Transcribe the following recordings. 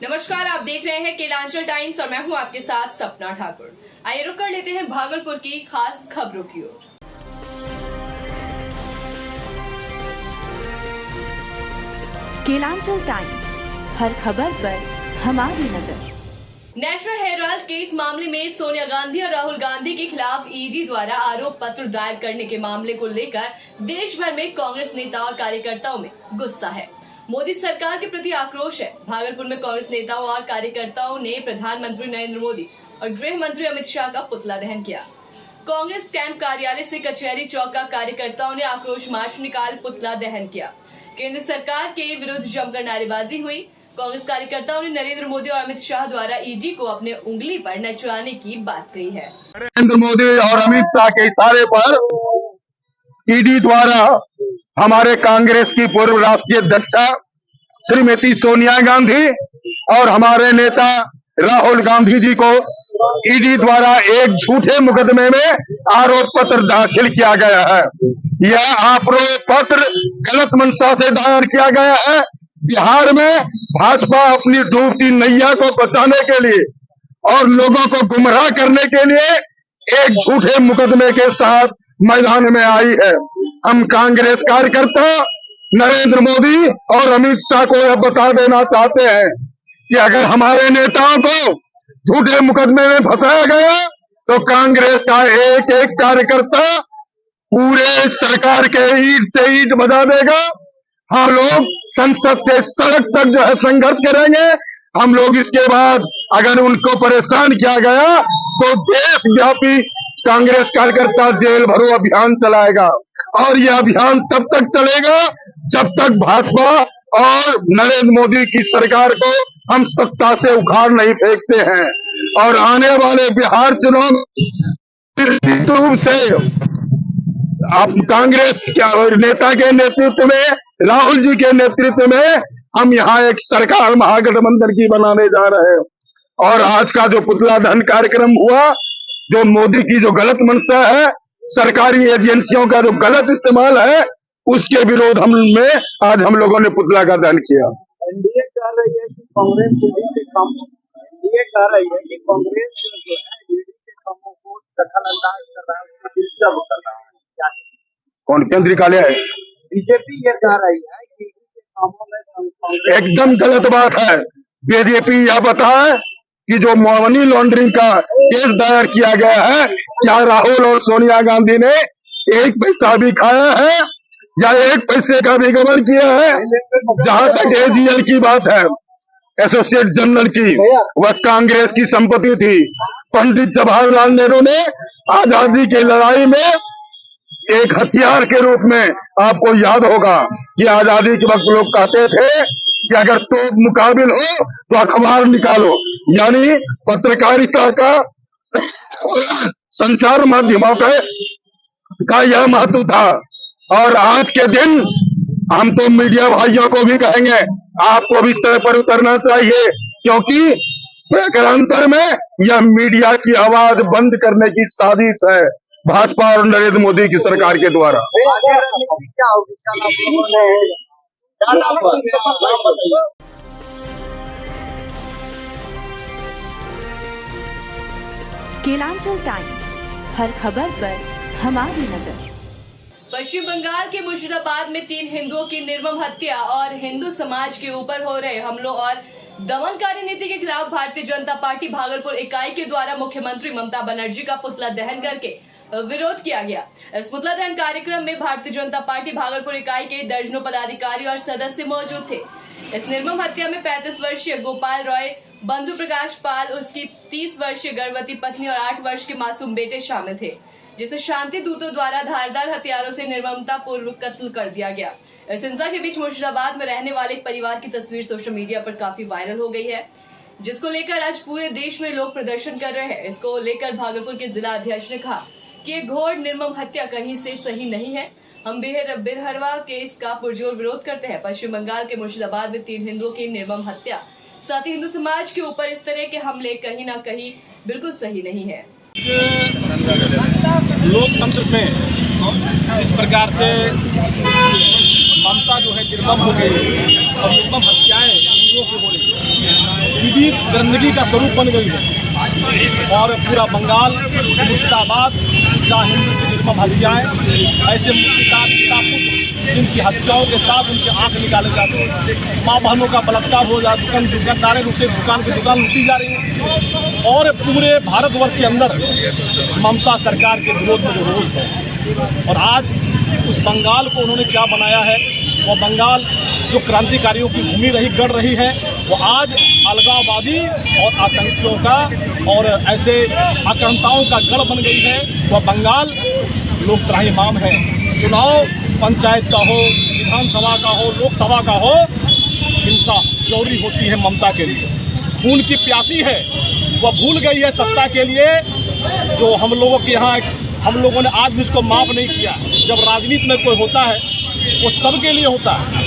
नमस्कार, आप देख रहे हैं केलांचल टाइम्स और मैं हूं आपके साथ सपना ठाकुर। आइए रुक कर लेते हैं भागलपुर की खास खबरों की ओर। केलांचल टाइम्स, हर खबर पर हमारी नजर। नेशनल हेराल्ड केस मामले में सोनिया गांधी और राहुल गांधी के खिलाफ ईडी द्वारा आरोप पत्र दायर करने के मामले को लेकर देश भर में कांग्रेस नेता और कार्यकर्ताओं में गुस्सा है। मोदी सरकार के प्रति आक्रोश है। भागलपुर में कांग्रेस नेताओं और कार्यकर्ताओं ने प्रधानमंत्री नरेंद्र मोदी और गृह मंत्री अमित शाह का पुतला दहन किया। कांग्रेस कैंप कार्यालय से कचहरी चौक का कार्यकर्ताओं ने आक्रोश मार्च निकाल पुतला दहन किया। केंद्र सरकार के विरुद्ध जमकर नारेबाजी हुई। कांग्रेस कार्यकर्ताओं ने नरेंद्र मोदी और अमित शाह द्वारा ईडी को अपने उंगली पर नचवाने की बात कही है। नरेंद्र मोदी और अमित शाह के इशारे पर ईडी द्वारा हमारे कांग्रेस की पूर्व राष्ट्रीय अध्यक्ष श्रीमती सोनिया गांधी और हमारे नेता राहुल गांधी जी को ईडी द्वारा एक झूठे मुकदमे में आरोप पत्र दाखिल किया गया है। यह आरोप पत्र गलत मंशा से दायर किया गया है। बिहार में भाजपा अपनी डूबती नैया को बचाने के लिए और लोगों को गुमराह करने के लिए एक झूठे मुकदमे के साथ मैदान में आई है। हम कांग्रेस कार्यकर्ता नरेंद्र मोदी और अमित शाह को यह बता देना चाहते हैं कि अगर हमारे नेताओं को झूठे मुकदमे में फंसाया गया तो कांग्रेस का एक एक कार्यकर्ता पूरे सरकार के ईंट से ईंट बजा देगा। हम लोग संसद से सड़क तक जो है संघर्ष करेंगे। हम लोग इसके बाद अगर उनको परेशान किया गया तो देशव्यापी कांग्रेस कार्यकर्ता जेल भरो अभियान चलाएगा और यह अभियान तब तक चलेगा जब तक भाजपा और नरेंद्र मोदी की सरकार को हम सत्ता से उखाड़ नहीं फेंकते हैं। और आने वाले बिहार चुनाव निश्चित रूप से आप कांग्रेस नेता के नेतृत्व में, राहुल जी के नेतृत्व में हम यहाँ एक सरकार महागठबंधन की बनाने जा रहे हैं। और आज का जो पुतला दहन कार्यक्रम हुआ, जो मोदी की जो गलत मंशा है, सरकारी एजेंसियों का जो गलत इस्तेमाल है, उसके विरोध आज हम लोगों ने पुतला का दहन किया। एनडीए कह रही है कि कांग्रेस ईडी के काम, एनडीए कह रही है कि कांग्रेस जो है ईडी के कामों को दखलअंदाज कर रहा है, उसको डिस्टर्ब कर रहा है। क्या कौन केंद्रीय कार्य है? बीजेपी ये कह रही है कि ईडी के कामों में एकदम गलत बात है। बीजेपी यह बताए कि जो मनी लॉन्ड्रिंग का केस दायर किया गया है, क्या राहुल और सोनिया गांधी ने एक पैसा भी खाया है या एक पैसे का भी गबन किया है? जहां तक एजीएल की बात है, एसोसिएट जनरल की, वह कांग्रेस की संपत्ति थी। पंडित जवाहरलाल नेहरू ने आजादी की लड़ाई में एक हथियार के रूप में, आपको याद होगा कि आजादी के वक्त लोग कहते थे कि अगर तोप मुकाबिल हो तो अखबार निकालो, यानी पत्रकारिता का संचार माध्यमों का यह महत्व था। और आज के दिन हम तो मीडिया भाइयों को भी कहेंगे, आपको भी सर पर उतरना चाहिए, क्योंकि प्रकारांतर में यह मीडिया की आवाज बंद करने की साजिश है भाजपा और नरेंद्र मोदी की सरकार के द्वारा। केलांचल टाइम्स, हर खबर पर हमारी नजर। पश्चिम बंगाल के मुर्शिदाबाद में 3 हिंदुओं की निर्मम हत्या और हिंदू समाज के ऊपर हो रहे हमलों और दमनकारी नीति के खिलाफ भारतीय जनता पार्टी भागलपुर इकाई के द्वारा मुख्यमंत्री ममता बनर्जी का पुतला दहन करके विरोध किया गया। इस पुतला दहन कार्यक्रम में भारतीय जनता पार्टी भागलपुर इकाई के दर्जनों पदाधिकारी और सदस्य मौजूद थे। इस निर्मम हत्या में 35 वर्षीय गोपाल रॉय, बंधु प्रकाश पाल, उसकी 30 वर्षीय गर्भवती पत्नी और 8 वर्ष के मासूम बेटे शामिल थे, जिसे शांति दूतों द्वारा धारदार हथियारों से निर्ममता पूर्वक कत्ल कर दिया गया। इस हिंसा के बीच मुर्शिदाबाद में रहने वाले एक परिवार की तस्वीर सोशल मीडिया पर काफी वायरल हो गई है, जिसको लेकर आज पूरे देश में लोग प्रदर्शन कर रहे हैं। इसको लेकर भागलपुर के जिला अध्यक्ष ने कहा कि ये घोर निर्मम हत्या कहीं से सही नहीं है। हम बिरहरवा केस का पुरजोर विरोध करते हैं। पश्चिम बंगाल के मुर्शिदाबाद में 3 हिंदुओं की निर्मम हत्या, साथ ही हिंदू समाज के ऊपर इस तरह के हमले कहीं न कहीं बिल्कुल सही नहीं है। लोकतंत्र में इस प्रकार से ममता जो है निर्मम हो गई और निर्मम हत्याएं हिंदुओं की हो रही है। सीधी दरिंदगी का स्वरूप बन गई है। और पूरा बंगाल, मुर्शिदाबाद, जहाँ हिंदू की निर्मम हत्याएँ, ऐसे मुक्तिदाता पिता पुत्र जिनकी हत्याओं के साथ उनके आंख निकाले जाते हैं, माँ बहनों का बलात्कार हो जा, दुकानदारें लूटे, दुकान की दुकान लूटी जा रही हैं। और पूरे भारतवर्ष के अंदर ममता सरकार के विरोध में जो रोष है, और आज उस बंगाल को उन्होंने क्या बनाया है, वो बंगाल जो क्रांतिकारियों की भूमि रही, गढ़ रही है, वो आज अलगाववादी और आतंकियों का और ऐसे आक्रांताओं का गढ़ बन गई है। वह बंगाल लोक त्राहिमाम है। चुनाव पंचायत का हो, विधानसभा का हो, लोकसभा का हो, हिंसा जरूरी होती है ममता के लिए। खून की प्यासी है, वह भूल गई है सत्ता के लिए, जो हम लोगों के यहाँ हम लोगों ने आज भी उसको माफ़ नहीं किया। जब राजनीति में कोई होता है वो सबके लिए होता है,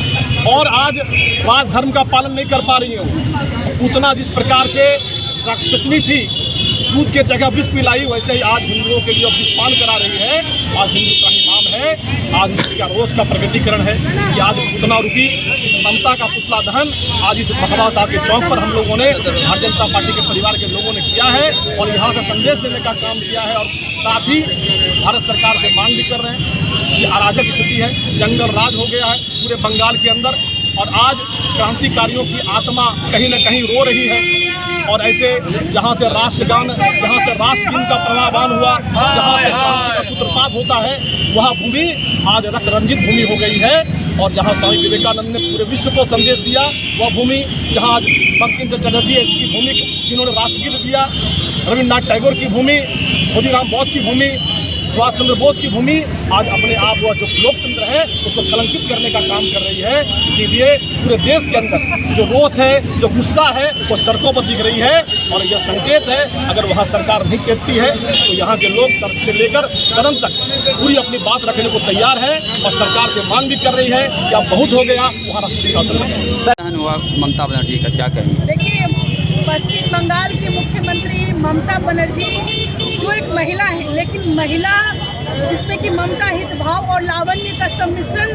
और आज राजधर्म का पालन नहीं कर पा रही है। पूतना जिस प्रकार से राक्षसनी थी, दूध के जगह विष पिलाई, वैसे ही आज हिंदुओं के लिए विषपान करा रही है। आज हिंदू त्राहिमाम है, आज उसका रोष का प्रकटीकरण है कि आज पूतना रूपी इस ममता का पुतला दहन आज इस भगवा साहब के चौक पर हम लोगों ने, भारतीय जनता पार्टी के परिवार के लोगों ने किया है, और यहाँ से संदेश देने का काम किया है। और साथ ही भारत सरकार से मांग भी कर रहे हैं कि अराजक स्थिति है, जंगल राज हो गया है पूरे बंगाल के अंदर, और आज क्रांतिकारियों की आत्मा कहीं न कहीं रो रही है। और ऐसे जहाँ से राष्ट्रगान, जहाँ से राष्ट्रगीत का प्रवाहवान हुआ, जहाँ से क्रांति का सूत्रपात होता है, वह भूमि आज रक्त रंजित भूमि हो गई है। और जहाँ स्वामी विवेकानंद ने पूरे विश्व को संदेश दिया, वह भूमि जहाँ आज बंकिम चंद्र चटर्जी इसकी भूमि जिन्होंने राष्ट्रगीत दिया, रविन्द्रनाथ टैगोर की भूमि, खुदीराम बोस की भूमि, सुभाष चंद्र बोस की भूमि आज अपने आप वह जो लोकतंत्र है उसको कलंकित करने का काम कर रही है। इसीलिए पूरे देश के अंदर जो रोष है, जो गुस्सा है, वो सड़कों पर दिख रही है। और यह संकेत है, अगर वहाँ सरकार नहीं चेतती है तो यहाँ के लोग सड़क से लेकर सदन तक पूरी अपनी बात रखने को तैयार है, और सरकार से मांग भी कर रही है कि अब बहुत हो गया, वहाँ राष्ट्रीय शासन लगाए। ममता बनर्जी का क्या कहेंगे? देखिए, पश्चिम बंगाल की मुख्यमंत्री ममता बनर्जी जो एक महिला है, लेकिन महिला जिसमें कि ममता हित भाव और लावण्य का सम्मिश्रण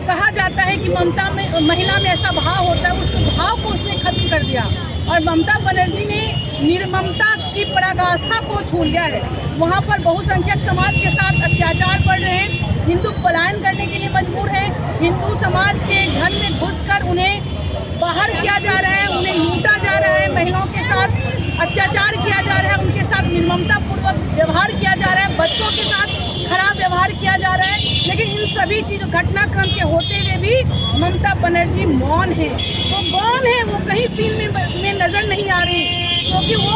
कहा जाता है कि ममता में, महिला में ऐसा भाव होता है, उस भाव को उसने खत्म कर दिया। और ममता बनर्जी ने निर्ममता की पराकाष्ठा को छू लिया है। वहाँ पर बहुसंख्यक समाज के साथ अत्याचार बढ़ रहे हैं, हिंदू पलायन करने के लिए मजबूर हैं, हिंदू समाज के घर में घुसकर उन्हें बाहर किया जा रहा है, उन्हें लूटा जा रहा है, महिलाओं के साथ अत्याचार किया जा रहा है, उनके साथ निर्ममता पूर्वक व्यवहार किया जा रहा है, बच्चों के साथ खराब व्यवहार किया जा रहा है। लेकिन इन सभी चीज़ों घटनाक्रम के होते हुए भी ममता बनर्जी मौन है। वो मौन है, वो कहीं सीन में नज़र नहीं आ रही, क्योंकि वो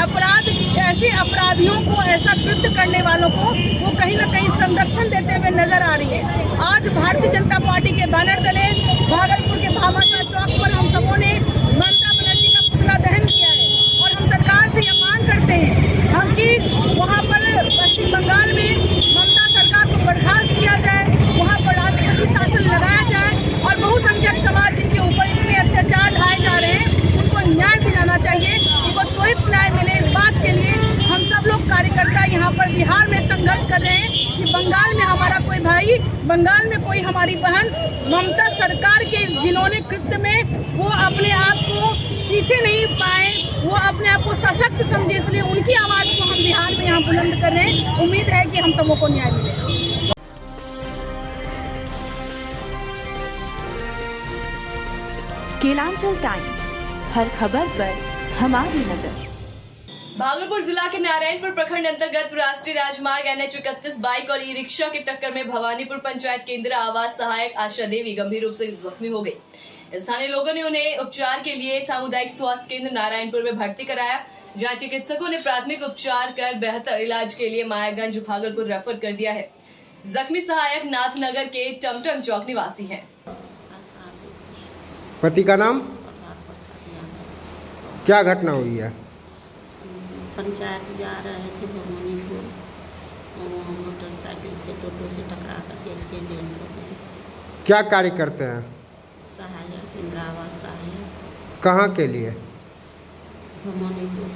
अपराध, ऐसे अपराधियों को, ऐसा कृत्य करने वालों को वो कहीं ना कहीं संरक्षण देते हुए नजर आ रही है। आज भारतीय जनता पार्टी के बैनर तले भागलपुर के भामाशाह चौक पर हम सबों ने ममता बनर्जी का पुतला दहन किया है, और हम सरकार से यह मांग करते हैं हम कि वहाँ पर पश्चिम बंगाल में ममता सरकार को बर्खास्त किया जाए, वहाँ पर राष्ट्रपति शासन लगाया जाए, और बहुसंख्यक समाज जिनके ऊपर इतने अत्याचार ढाए जा रहे हैं उनको न्याय दिलाना चाहिए, उनको त्वरित न्याय मिले। इस बात के लिए हम सब लोग कार्यकर्ता यहाँ पर बिहार में संघर्ष कर रहे हैं कि बंगाल में हमारा कोई भाई, बंगाल में कोई हमारी बहन ममता सरकार के इस घिनौने कृत्य में वो अपने आप को पीछे नहीं पाए, वो अपने आप को सशक्त समझे। इसलिए उनकी आवाज़ को हम बिहार में यहाँ बुलंद कर रहे हैं। उम्मीद है कि हम सबों को न्याय मिलेगा। केलांचल टाइम्स, हर खबर पर हमारी नजर। भागलपुर जिला के नारायणपुर प्रखंड अंतर्गत राष्ट्रीय राजमार्ग NH 31 बाइक और ई-रिक्शा की टक्कर में भवानीपुर पंचायत के इंदिरा आवास सहायक आशा देवी गंभीर रूप से जख्मी हो गई। स्थानीय लोगों ने उन्हें उपचार के लिए सामुदायिक स्वास्थ्य केंद्र नारायणपुर में भर्ती कराया, जहां चिकित्सकों ने प्राथमिक उपचार कर बेहतर इलाज के लिए मायागंज भागलपुर रेफर कर दिया है। जख्मी सहायक नाथनगर के टमटम चौक निवासी है। पति का नाम? क्या घटना हुई है? पंचायत जा रहे थे भवानीपुर, मोटरसाइकिल से टोटो से टकरा करके एक्सीडेंट हो गए। क्या कार्य करते हैं? सहायक, इंदिरा आवास सहायक। कहाँ के लिए? भवानीपुर।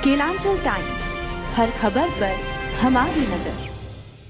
केलांचल टाइम्स, हर खबर पर हमारी नजर।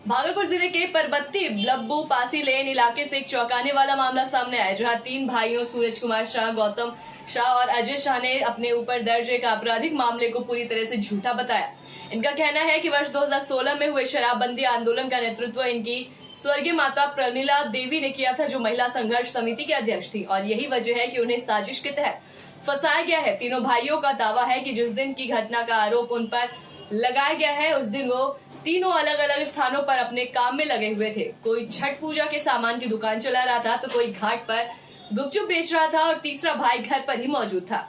भागलपुर जिले के परबत्ती लब्बू पासी लेन इलाके से एक चौंकाने वाला मामला सामने आया, जहां 3 भाइयों सूरज कुमार शाह, गौतम शाह और अजय शाह ने अपने ऊपर दर्ज एक आपराधिक मामले को पूरी तरह से झूठा बताया। इनका कहना है कि वर्ष 2016 में हुए शराबबंदी आंदोलन का नेतृत्व इनकी स्वर्गीय माता प्रमिला देवी ने किया था, जो महिला संघर्ष समिति के अध्यक्ष थी, और यही वजह है कि उन्हें साजिश के तहत फंसाया गया है। तीनों भाइयों का दावा है कि जिस दिन की घटना का आरोप उन पर लगाया गया है, उस दिन वो तीनों अलग अलग स्थानों पर अपने काम में लगे हुए थे। कोई छठ पूजा के सामान की दुकान चला रहा था, तो कोई घाट पर गुपचुप बेच रहा था और तीसरा भाई घर पर ही मौजूद था।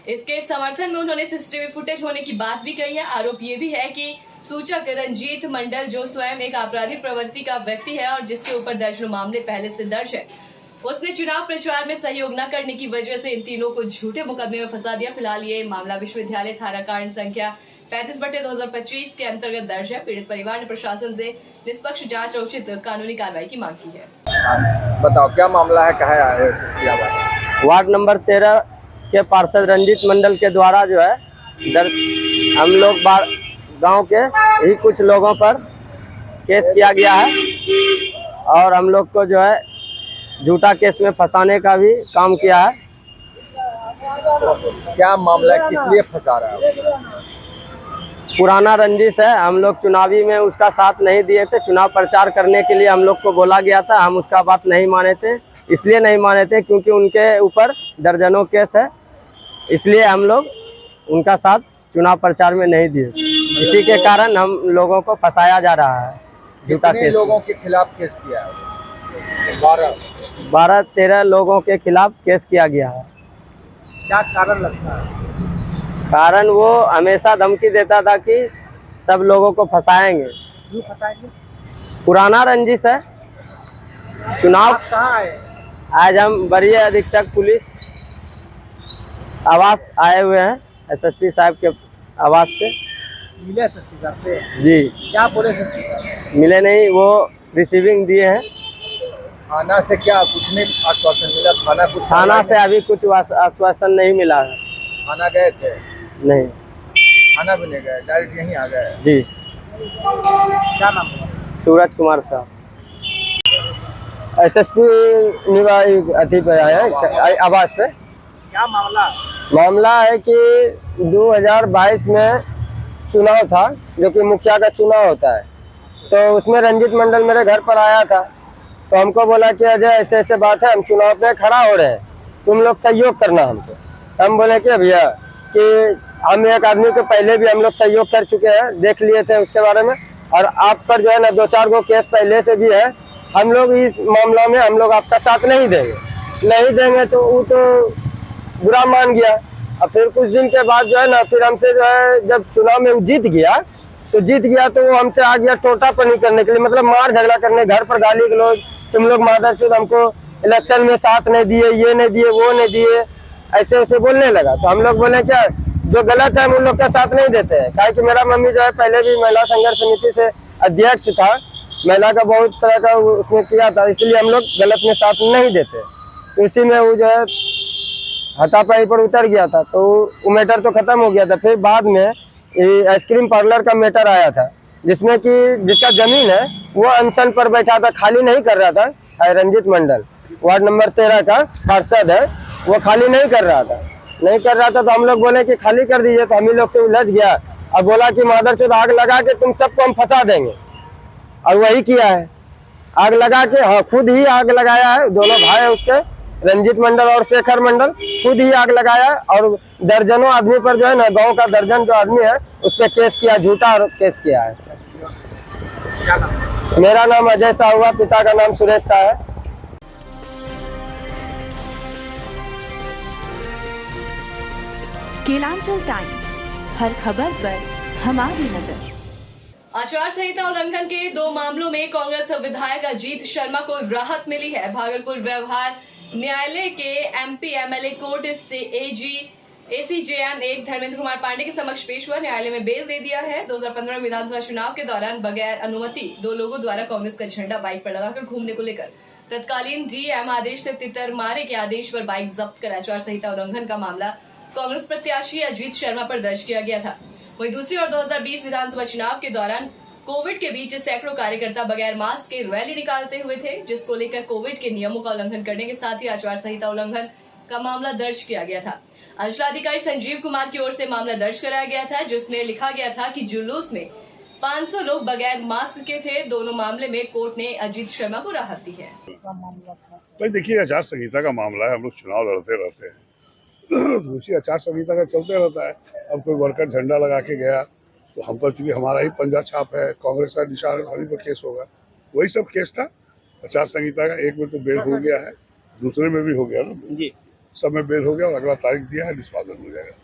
इसके समर्थन में उन्होंने सीसीटीवी फुटेज होने की बात भी कही है। आरोप ये भी है कि सूचक रंजीत मंडल, जो स्वयं एक आपराधिक प्रवृत्ति का व्यक्ति है और जिसके ऊपर दर्जनों मामले पहले से दर्ज है, उसने चुनाव प्रचार में सहयोग न करने की वजह से इन तीनों को झूठे मुकदमे में फंसा दिया। फिलहाल ये मामला विश्वविद्यालय थाना कांड संख्या 35/2025 के अंतर्गत दर्ज है। पीड़ित परिवार ने प्रशासन से निष्पक्ष जांच और उचित कानूनी कार्रवाई की मांग की है। बताओ क्या मामला है, कहाँ आए हो एसएसपी आवास? वार्ड नंबर 13 के पार्षद रंजीत मंडल के द्वारा जो है हम लोग गांव के ही कुछ लोगों पर केस किया गया है और हम लोग को जो है झूठा केस में फंसाने का भी काम किया है। क्या मामला है, किस लिए फंसा रहा है? पुराना रंजिश है, हम लोग चुनावी में उसका साथ नहीं दिए थे। चुनाव प्रचार करने के लिए हम लोग को बोला गया था, हम उसका बात नहीं माने थे। इसलिए नहीं माने थे क्योंकि उनके ऊपर दर्जनों केस है, इसलिए हम लोग उनका साथ चुनाव प्रचार में नहीं दिए। इसी के कारण हम लोगों को फंसाया जा रहा है झूठा केस। लोगों के खिलाफ केस किया है? 12-13 लोगों के खिलाफ केस किया गया है। क्या कारण लगता है? कारण वो हमेशा धमकी देता था कि सब लोगों को फंसाएंगे। क्यों फंसाएंगे? पुराना रंजिश है। चुनाव कहाँ आए? आज हम वरीय अधीक्षक पुलिस आवास आए हुए हैं, एसएसपी साहब के आवास पे। मिले एसएसपी साहब से? जी। क्या बोले एसएसपी साहब? मिले नहीं, वो रिसीविंग दिए हैं। थाना से क्या कुछ नहीं आश्वासन मिला? थाना से अभी कुछ आश्वासन नहीं मिला है। थाना गए थे? नहीं, थाना भी नहीं गए, डायरेक्ट यहीं आ गए? जी। क्या नाम है? सूरज कुमार साहब। एसएसपी निवासी अति पे आए हैं आवास पे। क्या मामला? मामला है कि 2022 में चुनाव था, जो कि मुखिया का चुनाव होता है, तो उसमें रंजीत मंडल मेरे घर पर आया था। तो हमको बोला कि अजय ऐसे ऐसे बात है, हम चुनाव पे खड़ा हो रहे हैं, तुम लोग सहयोग करना हमको। हम बोले कि भैया कि हम एक आदमी को पहले भी हम लोग सहयोग कर चुके हैं, देख लिए थे उसके बारे में, और आप पर जो है ना 2-4 गो केस पहले से भी है। हम लोग इस मामला में हम लोग आपका साथ नहीं देंगे तो वो तो बुरा मान गया। और फिर कुछ दिन के बाद जो है ना, फिर हमसे जो है जब चुनाव में जीत गया तो वो हमसे आ गया टोटापनी करने के लिए, मतलब मार झगड़ा करने, घर पर गाली गलौज, तुम लोग मादरचोद, हमको इलेक्शन में साथ नहीं दिए, ये नहीं दिए, वो नहीं दिए, ऐसे ऐसे बोलने लगा। तो हम लोग बोले क्या जो गलत है हम उन लोग का साथ नहीं देते हैं। क्या कि मेरा मम्मी जो है पहले भी महिला संघर्ष समिति से अध्यक्ष था, महिला का बहुत तरह का उसने किया था, इसलिए हम लोग गलत में साथ नहीं देते। तो इसी में वो जो है हाथापाई पर उतर गया था, तो वो मैटर तो खत्म हो गया था। फिर बाद में आइसक्रीम पार्लर का मैटर आया था, जिसमें कि जिसका जमीन है वो अनशन पर बैठा था, खाली नहीं कर रहा था। रंजीत मंडल वार्ड नंबर 13 का पार्षद है, वो खाली नहीं कर रहा था। तो हम लोग बोले कि खाली कर दीजिए, तो हम ही लोग से उलझ गया और बोला कि मादरचोद आग लगा के तुम सबको हम फंसा देंगे, और वही किया है। आग लगा के, हाँ, खुद ही आग लगाया है। दोनों भाई है उसके, रंजीत मंडल और शेखर मंडल, खुद ही आग लगाया और दर्जनों आदमी पर जो है ना, गांव का दर्जन जो आदमी है उस पर केस किया, झूठा केस किया है। मेरा नाम अजय शाह हुआ, पिता का नाम सुरेश शाह है। केलांचल टाइम्स, हर खबर पर हमारी नजर। आचार संहिता उल्लंघन के 2 मामलों में कांग्रेस विधायक अजीत शर्मा को राहत मिली है। भागलपुर व्यवहार न्यायालय के एमपी एमएलए कोर्ट से एसीजेएम 1 धर्मेंद्र कुमार पांडे के समक्ष पेश हुआ, न्यायालय में बेल दे दिया है। 2015 विधानसभा चुनाव के दौरान बगैर अनुमति 2 लोगों द्वारा कांग्रेस का झंडा बाइक पर लगाकर घूमने को लेकर तत्कालीन डीएम आदेश से तितर मारे के आदेश पर बाइक जब्त कर आचार संहिता उल्लंघन का मामला कांग्रेस प्रत्याशी अजीत शर्मा पर दर्ज किया गया था। वहीं दूसरी ओर 2020 विधानसभा चुनाव के दौरान कोविड के बीच सैकड़ों कार्यकर्ता बगैर मास्क के रैली निकालते हुए थे, जिसको लेकर कोविड के नियमों का उल्लंघन करने के साथ ही आचार संहिता उल्लंघन का मामला दर्ज किया गया था। अंचलाधिकारी संजीव कुमार की ओर से मामला दर्ज कराया गया था, जिसमें लिखा गया था कि जुलूस में 500 लोग बगैर मास्क के थे। दोनों मामले में कोर्ट ने अजीत शर्मा को राहत दी है। भाई देखिए, आचार संहिता का मामला है, हम लोग चुनाव लड़ते रहते हैं तो उसी आचार संहिता का चलते रहता है। अब कोई वर्कर झंडा लगा के गया तो हम पर चूंकि हमारा ही पंजा छाप है, कांग्रेस का निशान हमारी पर केस होगा। वही सब केस था आचार संहिता का। एक में तो बेल हो गया है, दूसरे में भी हो गया ना जी, सब में बेल हो गया और अगला तारीख दिया है, निष्पादन हो जाएगा।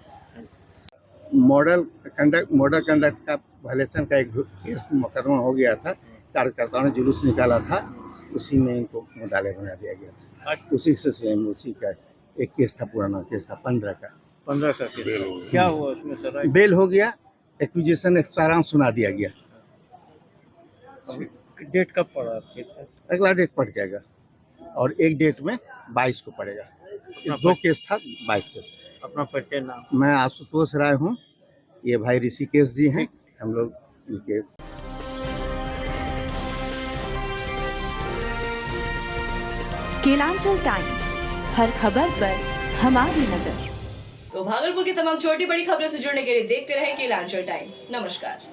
मॉडल कंडक्ट का वायलेशन का एक केस मुकदमा हो गया था। कार्यकर्ताओं ने जुलूस निकाला था, उसी में इनको मुद्दाले बना दिया गया था। उसी सिलसिले में उसी का एक केस था, पुराना केस था 15 का केस। क्या हुआ उसमें सर? बेल हो गया, एक्विजिशन एक्सपायरेंस सुना दिया गया। डेट कब पड़ा? अगला डेट पड़ जाएगा और एक डेट में 22 को पड़ेगा। 2 केस था, 22 केस। अपना परिचय नाम? मैं आशुतोष राय हूँ, ये भाई ऋषिकेश जी हैं, हम लोग इनके। केलांचल टाइम्स, हर खबर पर हमारी नजर। तो भागलपुर की तमाम छोटी बड़ी खबरों से जुड़ने के लिए देखते रहे केलांचल टाइम्स। नमस्कार।